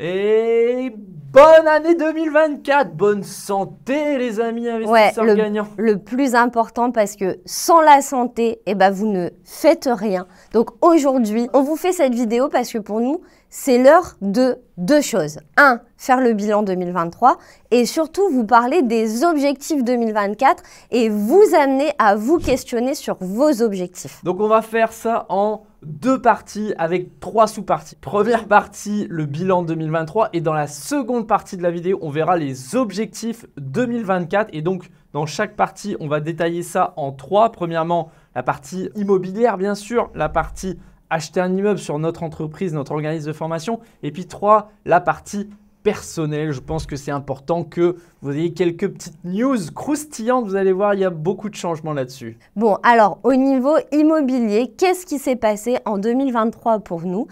Et bonne année 2024, bonne santé les amis investisseurs gagnants. Le plus important parce que sans la santé, vous ne faites rien. Donc aujourd'hui, on vous fait cette vidéo parce que pour nous, c'est l'heure de deux choses. Un, faire le bilan 2023 et surtout vous parler des objectifs 2024 et vous amener à vous questionner sur vos objectifs. Donc on va faire ça en deux parties avec trois sous-parties. Première partie, le bilan 2023 et dans la seconde partie de la vidéo, on verra les objectifs 2024 et donc dans chaque partie, on va détailler ça en trois. Premièrement, la partie immobilière bien sûr, la partie acheter un immeuble sur notre entreprise, notre organisme de formation et puis 3, la partie personnelle. Je pense que c'est important que vous ayez quelques petites news croustillantes. Vous allez voir, il y a beaucoup de changements là-dessus. Bon, alors au niveau immobilier, qu'est-ce qui s'est passé en 2023 pour nous?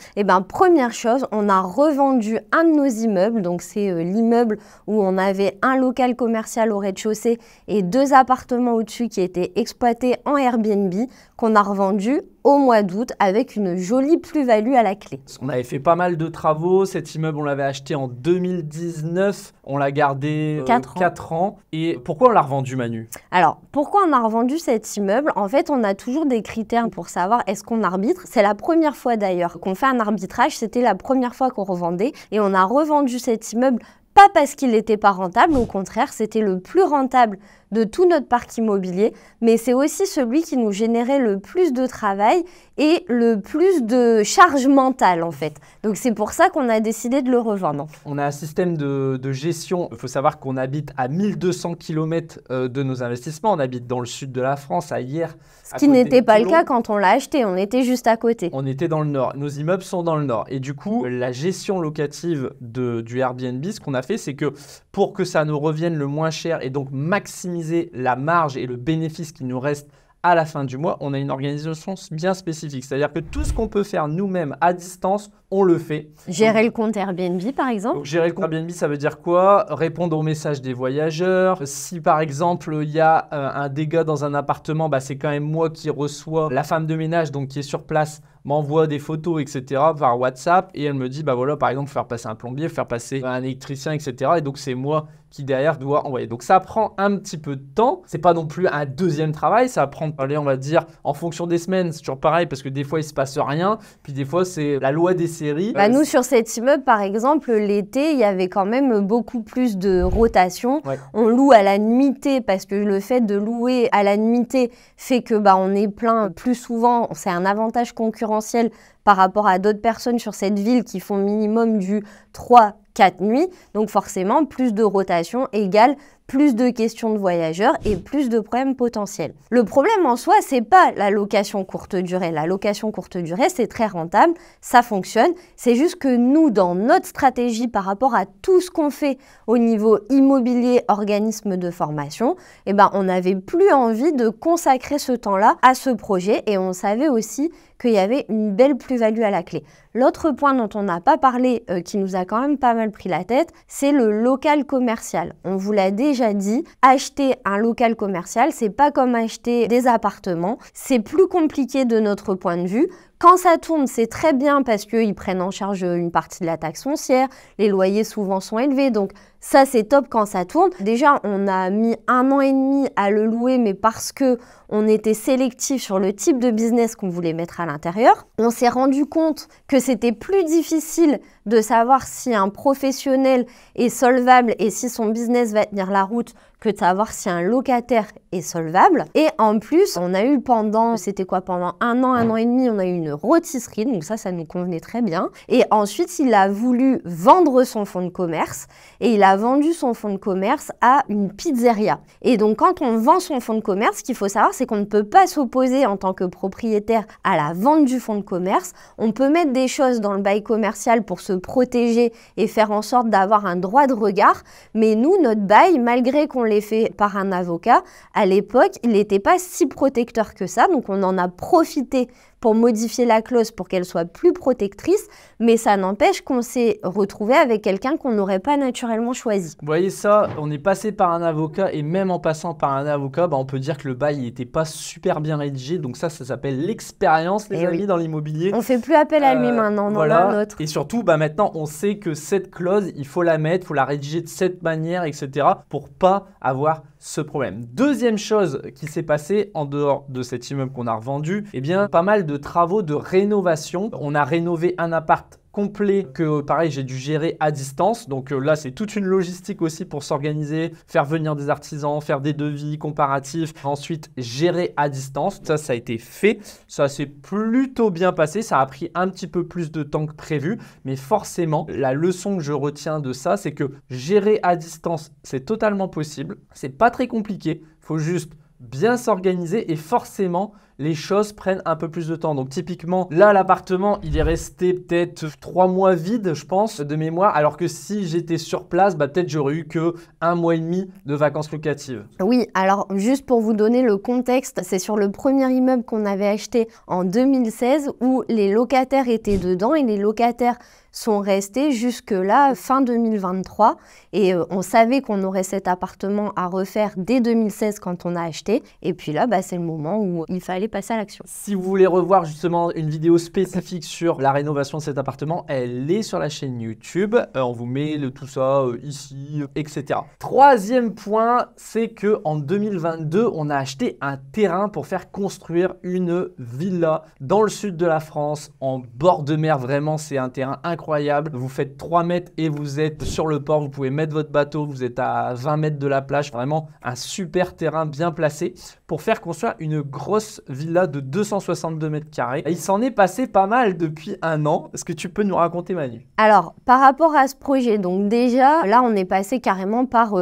Première chose, on a revendu un de nos immeubles. Donc c'est l'immeuble où on avait un local commercial au rez-de-chaussée et 2 appartements au-dessus qui étaient exploités en Airbnb qu'on a revendu au mois d'août avec une jolie plus-value à la clé. On avait fait pas mal de travaux. Cet immeuble, on l'avait acheté en 2019. On l'a gardé 4 ans. Et pourquoi on l'a revendu, Manu? Alors, pourquoi on a revendu cet immeuble? En fait, on a toujours des critères pour savoir est-ce qu'on arbitre. C'est la première fois d'ailleurs qu'on fait un arbitrage. C'était la première fois qu'on revendait. Et on a revendu cet immeuble pas parce qu'il n'était pas rentable, au contraire, c'était le plus rentable de tout notre parc immobilier, mais c'est aussi celui qui nous générait le plus de travail et le plus de charge mentale en fait. Donc c'est pour ça qu'on a décidé de le revendre. On a un système de gestion. Il faut savoir qu'on habite à 1200 km de nos investissements. On habite dans le sud de la France, à Hyères. Ce qui n'était pas le cas quand on l'a acheté, on était juste à côté. On était dans le nord. Nos immeubles sont dans le nord. Et du coup, la gestion locative du Airbnb, ce qu'on a fait, c'est que pour que ça nous revienne le moins cher et donc maximiser la marge et le bénéfice qui nous reste à la fin du mois, on a une organisation bien spécifique. C'est-à-dire que tout ce qu'on peut faire nous-mêmes à distance, on le fait. Gérer le compte Airbnb, par exemple. Donc, gérer le compte Airbnb, ça veut dire quoi? Répondre aux messages des voyageurs. Si, par exemple, il y a un dégât dans un appartement, c'est quand même moi qui reçois. La femme de ménage, donc qui est sur place, m'envoie des photos, etc. par WhatsApp et elle me dit, voilà, par exemple, faire passer un plombier, faire passer un électricien, etc. Et donc, c'est moi qui derrière doit envoyer. Donc, ça prend un petit peu de temps. C'est pas non plus un deuxième travail. Ça va prendre, allez, on va dire, en fonction des semaines, c'est toujours pareil parce que des fois, il se passe rien. Puis des fois, c'est la loi des séries. Nous, sur cet immeuble, par exemple, l'été, il y avait quand même beaucoup plus de rotation. Ouais. On loue à la nuitée parce que le fait de louer à la nuitée fait que on est plein plus souvent. C'est un avantage concurrentiel par rapport à d'autres personnes sur cette ville qui font minimum du 3-4 nuits. Donc forcément, plus de rotation égale plus de questions de voyageurs et plus de problèmes potentiels. Le problème en soi, c'est pas la location courte durée. La location courte durée, c'est très rentable, ça fonctionne. C'est juste que nous, dans notre stratégie par rapport à tout ce qu'on fait au niveau immobilier, organisme de formation, on n'avait plus envie de consacrer ce temps-là à ce projet et on savait aussi qu'il y avait une belle plus-value à la clé. L'autre point dont on n'a pas parlé, qui nous a quand même pas mal pris la tête, c'est le local commercial. On vous l'a déjà dit, acheter un local commercial, c'est pas comme acheter des appartements. C'est plus compliqué de notre point de vue. Quand ça tourne, c'est très bien parce qu'ils prennent en charge une partie de la taxe foncière. Les loyers souvent sont élevés, donc ça c'est top quand ça tourne. Déjà, on a mis 1 an et demi à le louer, mais parce que on était sélectif sur le type de business qu'on voulait mettre à l'intérieur. On s'est rendu compte que c'était plus difficile de savoir si un professionnel est solvable et si son business va tenir la route que de savoir si un locataire est solvable. Et en plus, on a eu pendant 1 an, 1 an et demi, on a eu une rôtisserie, donc ça nous convenait très bien. Et ensuite, il a voulu vendre son fonds de commerce et il a vendu son fonds de commerce à une pizzeria. Et donc, quand on vend son fonds de commerce, ce qu'il faut savoir, c'est qu'on ne peut pas s'opposer en tant que propriétaire à la vente du fonds de commerce. On peut mettre des choses dans le bail commercial pour se protéger et faire en sorte d'avoir un droit de regard. Mais nous, notre bail, malgré qu'on l'ait fait par un avocat, à l'époque, il n'était pas si protecteur que ça. Donc, on en a profité pour modifier la clause pour qu'elle soit plus protectrice, mais ça n'empêche qu'on s'est retrouvé avec quelqu'un qu'on n'aurait pas naturellement choisi. Vous voyez ça, on est passé par un avocat et même en passant par un avocat, on peut dire que le bail n'était pas super bien rédigé. Donc ça s'appelle l'expérience, les amis, dans l'immobilier. On ne fait plus appel à lui maintenant, on en a un autre. Et surtout, maintenant, on sait que cette clause, il faut la mettre, il faut la rédiger de cette manière, etc. pour pas avoir ce problème. Deuxième chose qui s'est passée en dehors de cet immeuble qu'on a revendu, pas mal de travaux de rénovation. On a rénové un appart complet que pareil j'ai dû gérer à distance, donc là c'est toute une logistique aussi pour s'organiser, faire venir des artisans, faire des devis comparatifs, ensuite gérer à distance. Ça a été fait, ça s'est plutôt bien passé, ça a pris un petit peu plus de temps que prévu, mais forcément la leçon que je retiens de ça, c'est que gérer à distance c'est totalement possible, c'est pas très compliqué, il faut juste bien s'organiser et forcément les choses prennent un peu plus de temps. Donc typiquement, là l'appartement, il est resté peut-être 3 mois vide, je pense, de mémoire, alors que si j'étais sur place, peut-être j'aurais eu que 1 mois et demi de vacances locatives. Oui, alors juste pour vous donner le contexte, c'est sur le premier immeuble qu'on avait acheté en 2016 où les locataires étaient dedans et les locataires sont restés jusque-là, fin 2023. Et on savait qu'on aurait cet appartement à refaire dès 2016 quand on a acheté. Et puis là, c'est le moment où il fallait passer à l'action. Si vous voulez revoir justement une vidéo spécifique sur la rénovation de cet appartement, elle est sur la chaîne YouTube. On vous met tout ça ici, etc. Troisième point, c'est qu'en 2022, on a acheté un terrain pour faire construire une villa dans le sud de la France, en bord de mer. Vraiment, c'est un terrain incroyable. Vous faites 3 mètres et vous êtes sur le port. Vous pouvez mettre votre bateau. Vous êtes à 20 mètres de la plage. Vraiment un super terrain bien placé pour faire construire une grosse villa de 262 mètres carrés. Il s'en est passé pas mal depuis 1 an. Est-ce que tu peux nous raconter, Manu? Alors, par rapport à ce projet, donc déjà, là, on est passé carrément par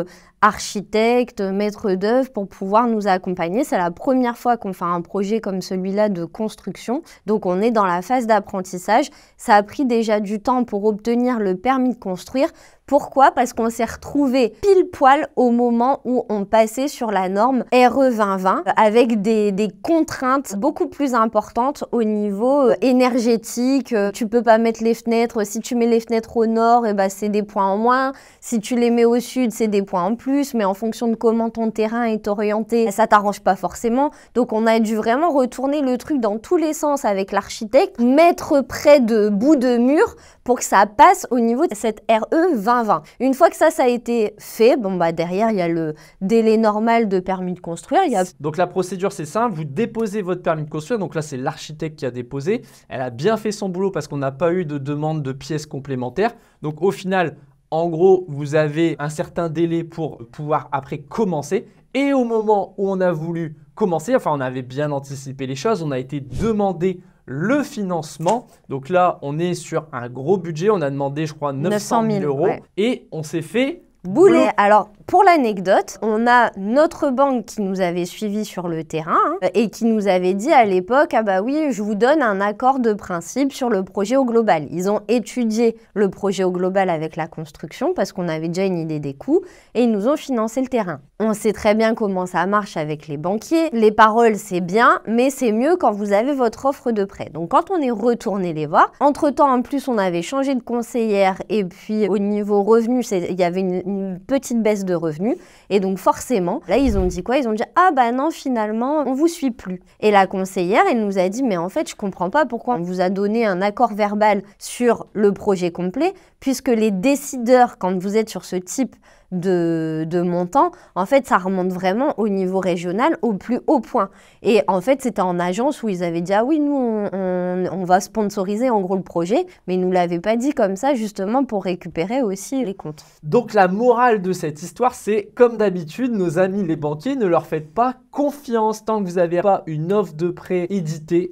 architecte, maître d'œuvre pour pouvoir nous accompagner. C'est la première fois qu'on fait un projet comme celui-là de construction. Donc, on est dans la phase d'apprentissage. Ça a pris déjà du temps pour obtenir le permis de construire. Pourquoi? Parce qu'on s'est retrouvé pile poil au moment où on passait sur la norme RE 2020 avec des contraintes beaucoup plus importantes au niveau énergétique. Tu peux pas mettre les fenêtres. Si tu mets les fenêtres au nord, c'est des points en moins. Si tu les mets au sud, c'est des points en plus. Mais en fonction de comment ton terrain est orienté, ça t'arrange pas forcément. Donc on a dû vraiment retourner le truc dans tous les sens avec l'architecte, mettre près de bout de mur pour que ça passe au niveau de cette RE 2020. Une fois que ça a été fait, derrière, il y a le délai normal de permis de construire. Donc la procédure, c'est simple. Vous déposez votre permis de construire. Donc là, c'est l'architecte qui a déposé. Elle a bien fait son boulot parce qu'on n'a pas eu de demande de pièces complémentaires. Donc au final, en gros, vous avez un certain délai pour pouvoir après commencer. Et au moment où on a voulu commencer, on avait bien anticipé les choses, on a été demandé le financement. Donc là, on est sur un gros budget. On a demandé, je crois, 900 000 euros. Ouais. Et on s'est fait bouler. Alors, pour l'anecdote, on a notre banque qui nous avait suivis sur le terrain et qui nous avait dit à l'époque, oui, je vous donne un accord de principe sur le projet au global. Ils ont étudié le projet au global avec la construction parce qu'on avait déjà une idée des coûts et ils nous ont financé le terrain. On sait très bien comment ça marche avec les banquiers. Les paroles, c'est bien, mais c'est mieux quand vous avez votre offre de prêt. Donc, quand on est retourné les voir, entre-temps, en plus, on avait changé de conseillère et puis au niveau revenu, il y avait une petite baisse de revenus. Et donc, forcément, là, ils ont dit quoi? Ils ont dit « Ah non, finalement, on vous suit plus. » Et la conseillère, elle nous a dit « Mais en fait, je comprends pas pourquoi on vous a donné un accord verbal sur le projet complet, puisque les décideurs, quand vous êtes sur ce type de montant, en fait, ça remonte vraiment au niveau régional, au plus haut point. Et en fait, c'était en agence où ils avaient dit « Ah oui, nous, on va sponsoriser en gros le projet », mais ils nous l'avaient pas dit comme ça, justement, pour récupérer aussi les comptes. Donc, la morale de cette histoire, c'est comme d'habitude, nos amis les banquiers, ne leur faites pas confiance. Tant que vous n'avez pas une offre de prêt éditée,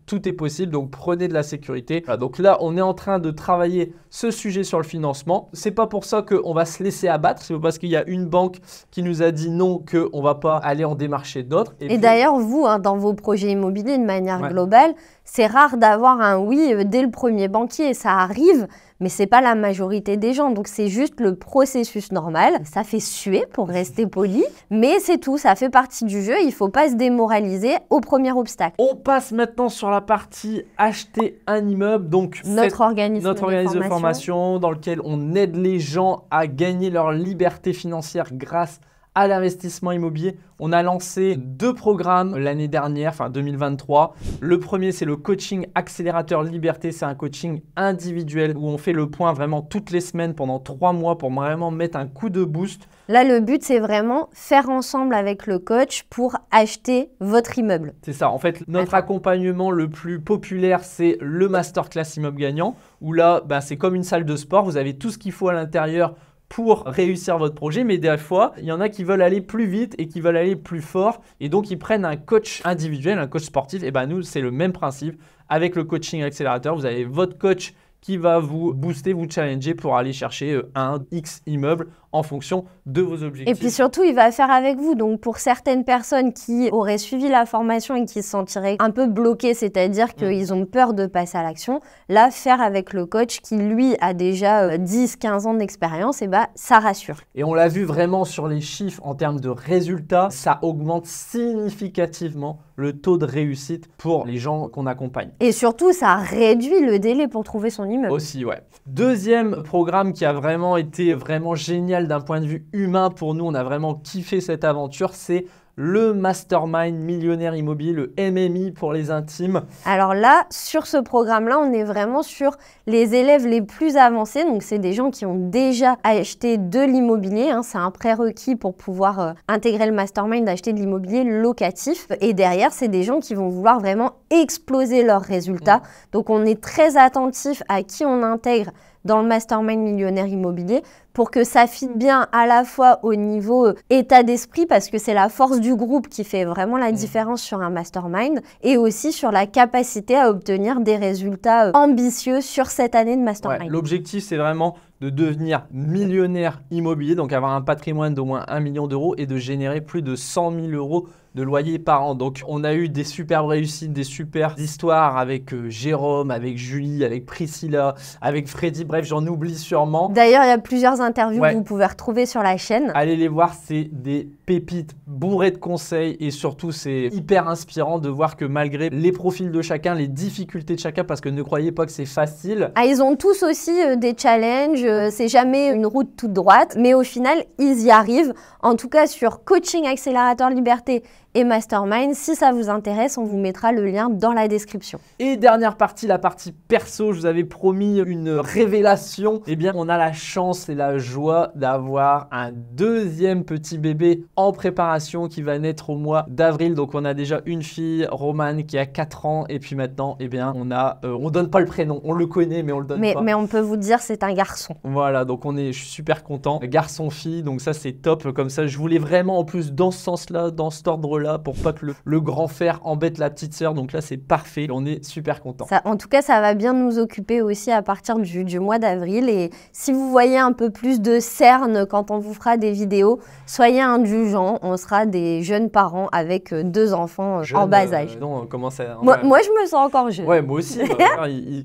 tout est possible, donc prenez de la sécurité. Voilà, donc là, on est en train de travailler ce sujet sur le financement. C'est pas pour ça qu'on va se laisser abattre, c'est parce qu'il y a une banque qui nous a dit non, qu'on va pas aller en démarcher d'autres. Et d'ailleurs, vous, dans vos projets immobiliers, de manière globale, c'est rare d'avoir un oui dès le premier banquier. Ça arrive, mais c'est pas la majorité des gens. Donc c'est juste le processus normal. Ça fait suer pour rester poli, mais c'est tout, ça fait partie du jeu. Il faut pas se démoraliser au premier obstacle. On passe maintenant sur la partie acheter un immeuble. Donc Notre organisme de formation dans lequel on aide les gens à gagner leur liberté financière grâce à l'investissement immobilier. On a lancé 2 programmes l'année dernière, enfin 2023. Le premier, c'est le coaching accélérateur liberté. C'est un coaching individuel où on fait le point vraiment toutes les semaines pendant 3 mois pour vraiment mettre un coup de boost. Là, le but, c'est vraiment faire ensemble avec le coach pour acheter votre immeuble. C'est ça. En fait, notre accompagnement le plus populaire, c'est le masterclass immeuble gagnant, où là, c'est comme une salle de sport. Vous avez tout ce qu'il faut à l'intérieur pour réussir votre projet, mais des fois, il y en a qui veulent aller plus vite et qui veulent aller plus fort, et donc ils prennent un coach individuel, un coach sportif. Et nous, c'est le même principe. Avec le coaching accélérateur, vous avez votre coach qui va vous booster, vous challenger pour aller chercher un X immeuble en fonction de vos objectifs. Et puis surtout, il va faire avec vous. Donc pour certaines personnes qui auraient suivi la formation et qui se sentiraient un peu bloquées, c'est-à-dire qu'ils ont peur de passer à l'action, là, faire avec le coach qui, lui, a déjà 10-15 ans d'expérience, ça rassure. Et on l'a vu vraiment sur les chiffres en termes de résultats, ça augmente significativement le taux de réussite pour les gens qu'on accompagne. Et surtout, ça réduit le délai pour trouver son immeuble. Aussi, ouais. Deuxième programme qui a vraiment été génial d'un point de vue humain pour nous, on a vraiment kiffé cette aventure, c'est le Mastermind Millionnaire Immobilier, le MMI pour les intimes. Alors là, sur ce programme-là, on est vraiment sur les élèves les plus avancés. Donc, c'est des gens qui ont déjà acheté de l'immobilier. C'est un prérequis pour pouvoir intégrer le Mastermind, d'acheter de l'immobilier locatif. Et derrière, c'est des gens qui vont vouloir vraiment exploser leurs résultats. Donc, on est très attentif à qui on intègre dans le Mastermind Millionnaire Immobilier pour que ça fitte bien à la fois au niveau état d'esprit, parce que c'est la force du groupe qui fait vraiment la différence sur un mastermind, et aussi sur la capacité à obtenir des résultats ambitieux sur cette année de mastermind. Ouais, l'objectif, c'est vraiment de devenir millionnaire immobilier, donc avoir un patrimoine d'au moins 1 million d'euros et de générer plus de 100 000 euros de loyer par an. Donc, on a eu des superbes réussites, des superbes histoires avec Jérôme, avec Julie, avec Priscilla, avec Freddy. Bref, j'en oublie sûrement. D'ailleurs, il y a plusieurs interviews que vous pouvez retrouver sur la chaîne. Allez les voir, c'est des pépites bourrées de conseils et surtout, c'est hyper inspirant de voir que malgré les profils de chacun, les difficultés de chacun, parce que ne croyez pas que c'est facile. Ils ont tous aussi des challenges, c'est jamais une route toute droite, mais au final, ils y arrivent. En tout cas, sur Coaching Accélérateur Liberté et Mastermind, si ça vous intéresse, on vous mettra le lien dans la description. Et dernière partie, la partie perso, je vous avais promis une révélation. Eh bien, on a la chance et la joie d'avoir un deuxième petit bébé en préparation qui va naître au mois d'avril. Donc, on a déjà une fille, Romane, qui a 4 ans. Et puis maintenant, eh bien, on donne pas le prénom. On le connaît, mais on le donne pas. Mais on peut vous dire, c'est un garçon. Voilà, donc je suis super content. Garçon-fille, donc ça, c'est top. Comme ça, je voulais vraiment, en plus, dans ce sens-là, dans cet ordre-là, pour pas que le grand frère embête la petite sœur. Donc là, c'est parfait. On est super content. En tout cas, ça va bien nous occuper aussi à partir du mois d'avril. Et si vous voyez un peu plus de cernes quand on vous fera des vidéos, soyez indulgents. On sera des jeunes parents avec 2 enfants en bas âge. Non, comment ça, moi, je me sens encore jeune. Ouais, moi aussi.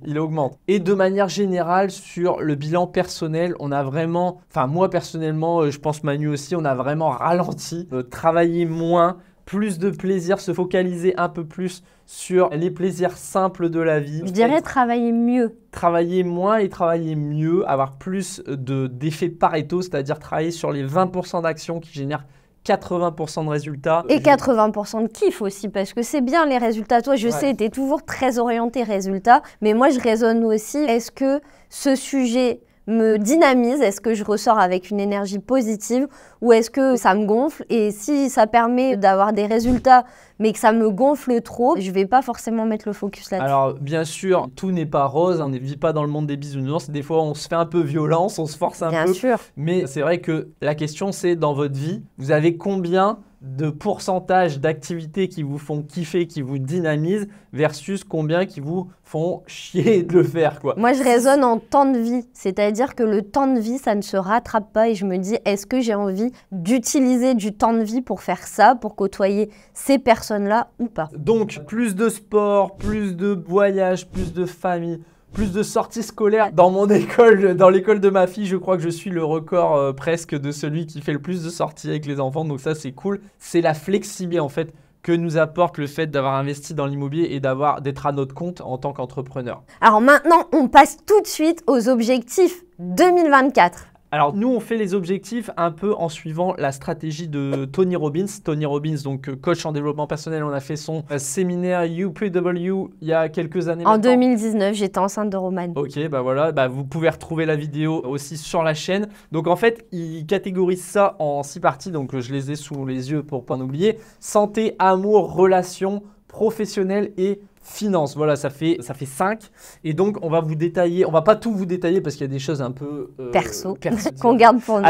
il augmente. Et de manière générale, sur le bilan personnel, on a vraiment, enfin moi personnellement, je pense Manu aussi, on a vraiment ralenti, travaillé moins, plus de plaisir, se focaliser un peu plus sur les plaisirs simples de la vie. Je dirais travailler mieux. Travailler moins et travailler mieux, avoir plus d'effets Pareto, c'est-à-dire travailler sur les 20% d'actions qui génèrent 80% de résultats. Et 80% de kiff aussi, parce que c'est bien les résultats. Toi, je sais, tu es toujours très orienté résultats, mais moi, je raisonne aussi. Est-ce que ce sujet me dynamise? Est-ce que je ressors avec une énergie positive ou est-ce que ça me gonfle? Et si ça permet d'avoir des résultats mais que ça me gonfle trop, je vais pas forcément mettre le focus là-dessus. Alors bien sûr, tout n'est pas rose, on ne vit pas dans le monde des bisounours. Des fois, on se fait un peu violence, on se force un peu. Bien sûr. Mais c'est vrai que la question, c'est dans votre vie, vous avez combien de pourcentage d'activités qui vous font kiffer, qui vous dynamisent, versus combien qui vous font chier de le faire, quoi. Moi, je raisonne en temps de vie, c'est-à-dire que le temps de vie, ça ne se rattrape pas et je me dis, est-ce que j'ai envie d'utiliser du temps de vie pour faire ça, pour côtoyer ces personnes-là ou pas? Donc, plus de sport, plus de voyages, plus de famille, plus de sorties scolaires dans mon école, dans l'école de ma fille. Je crois que je suis le record presque de celui qui fait le plus de sorties avec les enfants. Donc ça, c'est cool. C'est la flexibilité en fait que nous apporte le fait d'avoir investi dans l'immobilier et d'être à notre compte en tant qu'entrepreneur. Alors maintenant, on passe tout de suite aux objectifs 2024. Alors nous, on fait les objectifs un peu en suivant la stratégie de Tony Robbins. Tony Robbins, donc coach en développement personnel, on a fait son séminaire UPW il y a quelques années En maintenant. 2019, j'étais enceinte de Roman. Ok, bah voilà, bah vous pouvez retrouver la vidéo aussi sur la chaîne. Donc en fait, il catégorise ça en 6 parties, donc je les ai sous les yeux pour pas en oublier. Santé, amour, relations, professionnelles et finance. Voilà, ça fait 5. Et donc, on va vous détailler, on va pas tout vous détailler parce qu'il y a des choses un peu perso qu'on garde pour nous.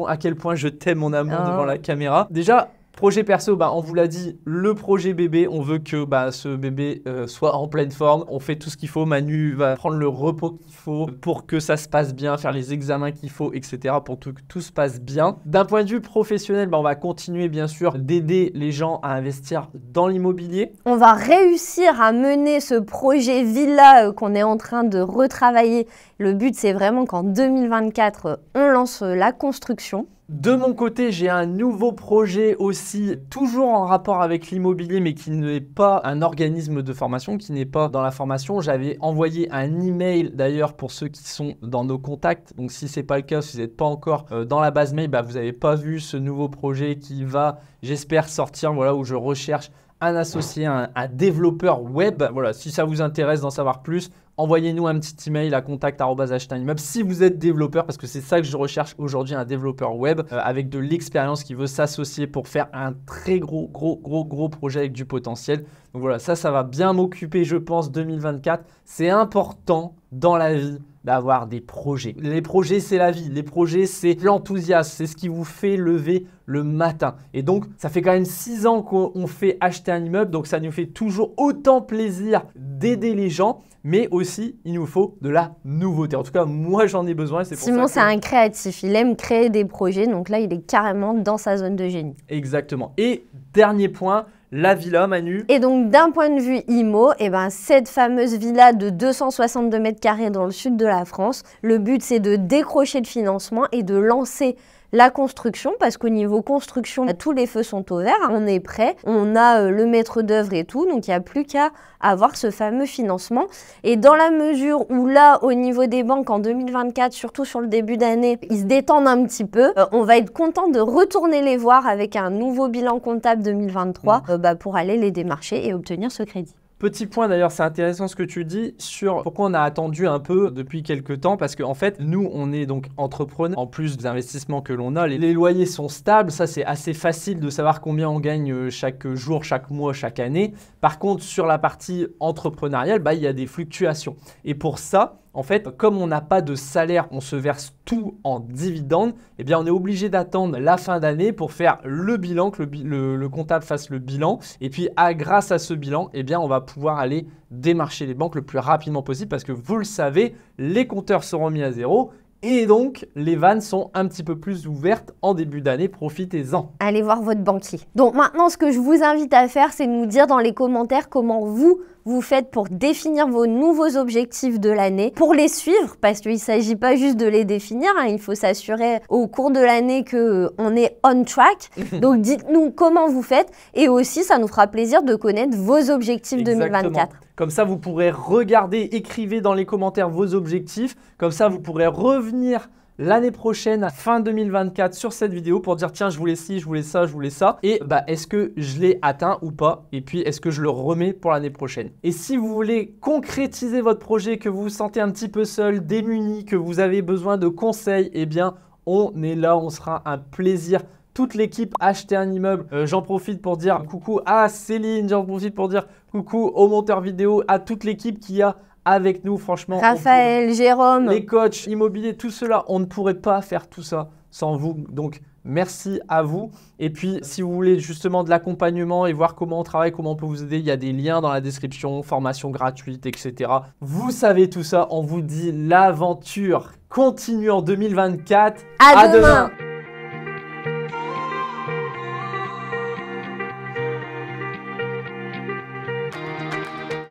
À quel point je t'aime mon amour devant la caméra. Déjà, projet perso, bah, on vous l'a dit, le projet bébé, on veut que ce bébé soit en pleine forme. On fait tout ce qu'il faut. Manu va prendre le repos qu'il faut pour que ça se passe bien, faire les examens qu'il faut, etc. pour que tout se passe bien. D'un point de vue professionnel, bah, on va continuer bien sûr d'aider les gens à investir dans l'immobilier. On va réussir à mener ce projet villa qu'on est en train de retravailler. Le but, c'est vraiment qu'en 2024, on lance la construction. De mon côté, j'ai un nouveau projet aussi, toujours en rapport avec l'immobilier, mais qui n'est pas un organisme de formation, qui n'est pas dans la formation. J'avais envoyé un email d'ailleurs pour ceux qui sont dans nos contacts. Donc si ce n'est pas le cas, si vous n'êtes pas encore dans la base mail, bah, vous n'avez pas vu ce nouveau projet qui va, j'espère, sortir, voilà, où je recherche un associé, un développeur web. Voilà, si ça vous intéresse d'en savoir plus, envoyez-nous un petit email à contact@acheterimmeuble si vous êtes développeur, parce que c'est ça que je recherche aujourd'hui, un développeur web avec de l'expérience qui veut s'associer pour faire un très gros projet avec du potentiel. Donc voilà, ça va bien m'occuper, je pense, 2024. C'est important dans la vie d'avoir des projets. Les projets, c'est la vie. Les projets, c'est l'enthousiasme. C'est ce qui vous fait lever le matin. Et donc, ça fait quand même 6 ans qu'on fait acheter un immeuble. Donc, ça nous fait toujours autant plaisir d'aider les gens. Mais aussi, il nous faut de la nouveauté. En tout cas, moi, j'en ai besoin. Simon, c'est un créatif. Il aime créer des projets. Donc là, il est carrément dans sa zone de génie. Exactement. Et dernier point, la villa, Manu. Et donc, d'un point de vue IMO, cette fameuse villa de 262 mètres carrés dans le sud de la France, le but, c'est de décrocher le financement et de lancer la construction, parce qu'au niveau construction, tous les feux sont au vert, on est prêt, on a le maître d'œuvre et tout, donc il n'y a plus qu'à avoir ce fameux financement. Et dans la mesure où là, au niveau des banques en 2024, surtout sur le début d'année, ils se détendent un petit peu, on va être content de retourner les voir avec un nouveau bilan comptable 2023 pour aller les démarcher et obtenir ce crédit. Petit point d'ailleurs, c'est intéressant ce que tu dis sur pourquoi on a attendu un peu depuis quelques temps, parce qu'en fait, nous, on est donc entrepreneurs, en plus des investissements que l'on a, les loyers sont stables, ça c'est assez facile de savoir combien on gagne chaque jour, chaque mois, chaque année. Par contre, sur la partie entrepreneuriale, il y a des fluctuations. Et pour ça, en fait, comme on n'a pas de salaire, on se verse tout en dividendes, eh bien on est obligé d'attendre la fin d'année pour faire le bilan, que le comptable fasse le bilan. Et puis grâce à ce bilan, eh bien on va pouvoir aller démarcher les banques le plus rapidement possible, parce que vous le savez, les compteurs seront mis à zéro. Et donc, les vannes sont un petit peu plus ouvertes en début d'année. Profitez-en. Allez voir votre banquier. Donc maintenant, ce que je vous invite à faire, c'est de nous dire dans les commentaires comment vous faites pour définir vos nouveaux objectifs de l'année, pour les suivre, parce qu'il ne s'agit pas juste de les définir, il faut s'assurer au cours de l'année qu'on est on track. Donc dites-nous comment vous faites, et aussi ça nous fera plaisir de connaître vos objectifs 2024. Comme ça, vous pourrez regarder, écrivez dans les commentaires vos objectifs. Comme ça, vous pourrez revenir l'année prochaine, fin 2024, sur cette vidéo pour dire tiens, je voulais ci, je voulais ça, je voulais ça. Et est-ce que je l'ai atteint ou pas? Et puis, est-ce que je le remets pour l'année prochaine? Et si vous voulez concrétiser votre projet, que vous vous sentez un petit peu seul, démuni, que vous avez besoin de conseils, eh bien, on est là, on sera un plaisir. Toute l'équipe Acheter un immeuble, j'en profite pour dire coucou à Céline, j'en profite pour dire coucou au monteur vidéo, à toute l'équipe qui a avec nous, franchement. Raphaël, Jérôme. Les coachs immobiliers, tout cela, on ne pourrait pas faire tout ça sans vous. Donc, merci à vous. Et puis, si vous voulez justement de l'accompagnement et voir comment on travaille, comment on peut vous aider, il y a des liens dans la description, formation gratuite, etc. Vous savez tout ça, on vous dit l'aventure continue en 2024. À demain.